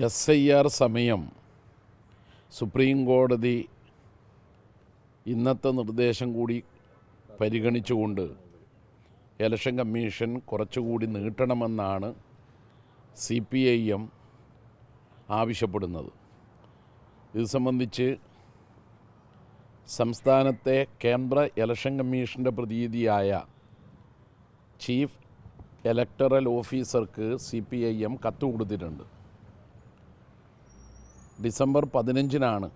SIR സമയം supreme കോടതി ഇന്നത്തെ നിർദ്ദേശം കൂടി പരിഗണിച്ചുകൊണ്ട് ഇലക്ഷൻ കമ്മീഷൻ കുറച്ചുകൂടി നീട്ടണമെന്നാണ് CPIM ആവശ്യപ്പെടുന്നത്. ഇത് സംബന്ധിച്ച് സംസ്ഥാനത്തെ കേന്ദ്ര ഇലക്ഷൻ കമ്മീഷൻ്റെ പ്രതിനിധിയായ ചീഫ് ഇലക്ടറൽ ഓഫീസർക്ക് CPIM കത്ത് കൊടുത്തിട്ടുണ്ട്. ഡിസംബർ 15-നാണ്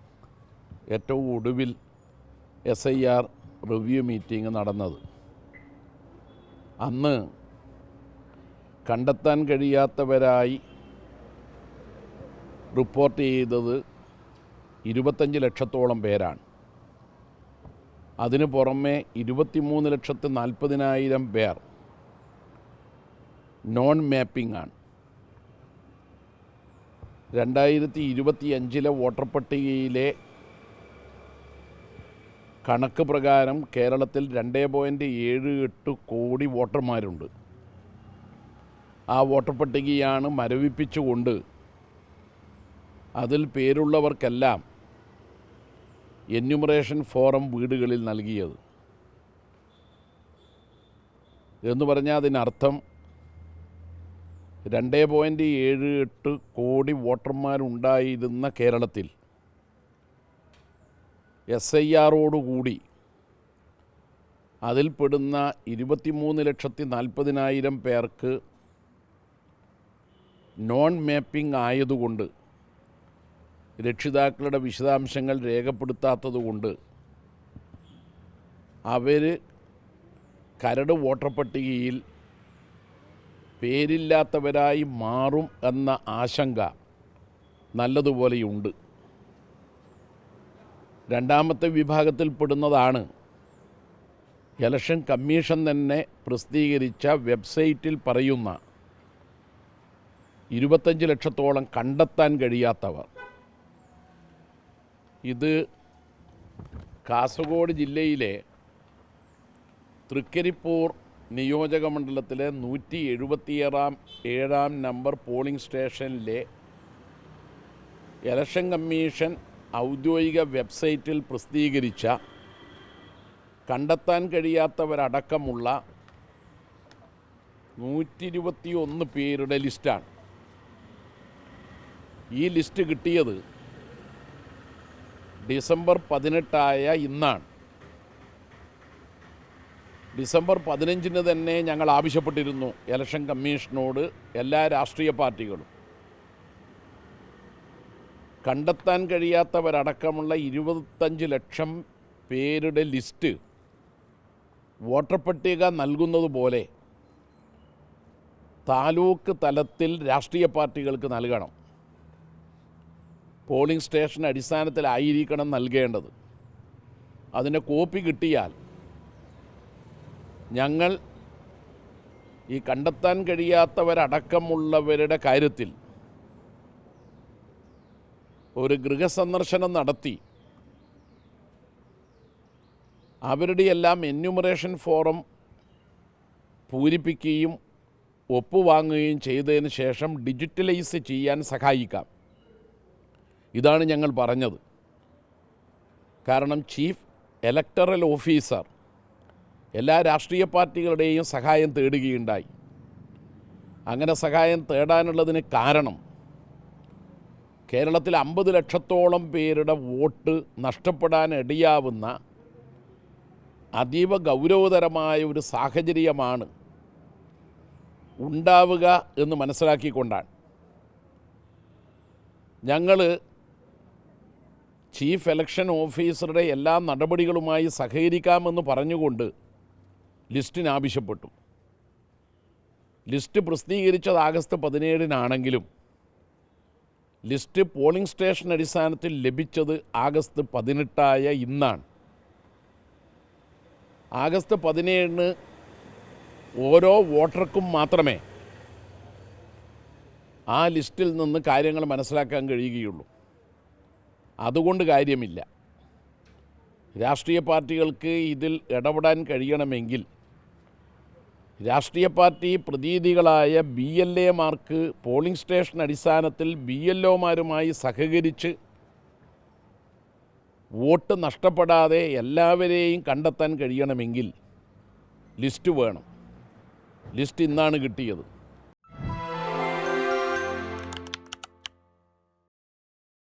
ഏറ്റവും ഒടുവിൽ SIR റിവ്യൂ മീറ്റിംഗ് നടന്നത്. അന്ന് കണ്ടെത്താൻ കഴിയാത്തവരായി റിപ്പോർട്ട് ചെയ്തത് 25 ലക്ഷത്തോളം പേരാണ്. അതിനു പുറമെ 23,40,000 പേർ നോൺ മാപ്പിംഗ് ആണ്. 2025 വോട്ടർ പട്ടികയിലെ കണക്ക് പ്രകാരം കേരളത്തിൽ 2.78 കോടി വോട്ടർമാരുണ്ട്. ആ വോട്ടർ പട്ടികയാണ് മരവിപ്പിച്ചുകൊണ്ട് അതിൽ പേരുള്ളവർക്കെല്ലാം എന്യൂമറേഷൻ ഫോറം വീടുകളിൽ നൽകിയത്. എന്ന് പറഞ്ഞാൽ അതിനർത്ഥം 2.78 കോടി വോട്ടർമാരുണ്ടായിരുന്ന കേരളത്തിൽ SIRോടുകൂടി അതിൽപ്പെടുന്ന 23,40,000 പേർക്ക് നോൺ മാപ്പിംഗ് ആയതുകൊണ്ട്, രക്ഷിതാക്കളുടെ വിശദാംശങ്ങൾ രേഖപ്പെടുത്താത്തതുകൊണ്ട് അവർ കരട് വോട്ടർ പട്ടികയിൽ പേരില്ലാത്തവരായി മാറും എന്ന ആശങ്ക നല്ലതുപോലെയുണ്ട്. രണ്ടാമത്തെ വിഭാഗത്തിൽപ്പെടുന്നതാണ് ഇലക്ഷൻ കമ്മീഷൻ തന്നെ പ്രസിദ്ധീകരിച്ച വെബ്സൈറ്റിൽ പറയുന്ന 25 ലക്ഷത്തോളം കണ്ടെത്താൻ കഴിയാത്തവർ. ഇത് കാസർഗോഡ് ജില്ലയിലെ തൃക്കരിപ്പൂർ നിയോജക മണ്ഡലത്തിലെ 177 നമ്പർ പോളിംഗ് സ്റ്റേഷനിലെ ഇലക്ഷൻ കമ്മീഷൻ ഔദ്യോഗിക വെബ്സൈറ്റിൽ പ്രസിദ്ധീകരിച്ച കണ്ടെത്താൻ കഴിയാത്തവരടക്കമുള്ള 121 പേരുടെ ലിസ്റ്റാണ്. ഈ ലിസ്റ്റ് കിട്ടിയത് ഡിസംബർ 18 ഇന്നാണ്. ഡിസംബർ 15 തന്നെ ഞങ്ങൾ ആവശ്യപ്പെട്ടിരുന്നു ഇലക്ഷൻ കമ്മീഷനോട്, എല്ലാ രാഷ്ട്രീയ പാർട്ടികളും കണ്ടെത്താൻ കഴിയാത്തവരടക്കമുള്ള 25 ലക്ഷം പേരുടെ ലിസ്റ്റ് വോട്ടർ പട്ടിക നൽകുന്നത് പോലെ താലൂക്ക് തലത്തിൽ രാഷ്ട്രീയ പാർട്ടികൾക്ക് നൽകണം. പോളിംഗ് സ്റ്റേഷൻ അടിസ്ഥാനത്തിലായിരിക്കണം നൽകേണ്ടത്. അതിൻ്റെ കോപ്പി കിട്ടിയാൽ ഞങ്ങൾ ഈ കണ്ടെത്താൻ കഴിയാത്തവരടക്കമുള്ളവരുടെ കാര്യത്തിൽ ഒരു ഗൃഹസന്ദർശനം നടത്തി അവരുടെ എല്ലാം എന്യൂമറേഷൻ ഫോറം പൂരിപ്പിക്കുകയും ഒപ്പുവാങ്ങുകയും ചെയ്തതിന് ശേഷം ഡിജിറ്റലൈസ് ചെയ്യാൻ സഹായിക്കാം. ഇതാണ് ഞങ്ങൾ പറഞ്ഞത്. കാരണം ചീഫ് ഇലക്ടറൽ ഓഫീസർ എല്ലാ രാഷ്ട്രീയ പാർട്ടികളുടെയും സഹായം തേടുകയുണ്ടായി. അങ്ങനെ സഹായം തേടാനുള്ളതിന് കാരണം കേരളത്തിൽ 50 ലക്ഷത്തോളം പേരുടെ വോട്ട് നഷ്ടപ്പെടാനിടയാവുന്ന അതീവ ഗൗരവതരമായ ഒരു സാഹചര്യമാണ് ഉണ്ടാവുക എന്ന് മനസ്സിലാക്കിക്കൊണ്ടാണ് ഞങ്ങൾ ചീഫ് ഇലക്ഷൻ ഓഫീസറുടെ എല്ലാ നടപടികളുമായി സഹകരിക്കാമെന്ന് പറഞ്ഞുകൊണ്ട് ലിസ്റ്റിന് ആവശ്യപ്പെട്ടു. ലിസ്റ്റ് പ്രസിദ്ധീകരിച്ചത് ആഗസ്റ്റ് 17-നാണെങ്കിലും ലിസ്റ്റ് പോളിംഗ് സ്റ്റേഷൻ അടിസ്ഥാനത്തിൽ ലഭിച്ചത് ആഗസ്റ്റ് 18 ഇന്നാണ്. ആഗസ്റ്റ് 17 ഓരോ വോട്ടർക്കും മാത്രമേ ആ ലിസ്റ്റിൽ നിന്ന് കാര്യങ്ങൾ മനസ്സിലാക്കാൻ കഴിയുകയുള്ളൂ. അതുകൊണ്ട് കാര്യമില്ല. രാഷ്ട്രീയ പാർട്ടികൾക്ക് ഇതിൽ ഇടപെടാൻ കഴിയണമെങ്കിൽ രാഷ്ട്രീയ പാർട്ടി പ്രതിനിധികളായ BLA മാർക്ക് പോളിംഗ് സ്റ്റേഷൻ അടിസ്ഥാനത്തിൽ BLO മാരുമായി സഹകരിച്ച് വോട്ട് നഷ്ടപ്പെടാതെ എല്ലാവരെയും കണ്ടെത്താൻ കഴിയണമെങ്കിൽ ലിസ്റ്റ് വേണം. ലിസ്റ്റ് ഇന്നാണ് കിട്ടിയത്.